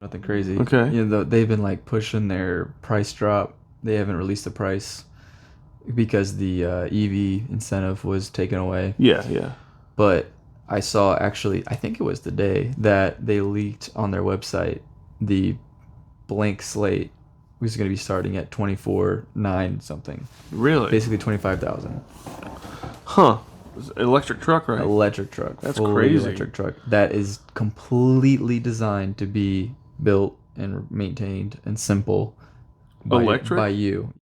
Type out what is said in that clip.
Nothing crazy. Okay. They've been like pushing their price drop. They haven't released the price because the EV incentive was taken away. Yeah, yeah. But I saw actually, I think it was the day that they leaked on their website the blank slate was going to be starting at 24,900 something, Really? basically 25,000. Huh. Electric truck, right? Electric truck, That's fully crazy. electric truck that is completely designed to be built and maintained and simple by Electric? you.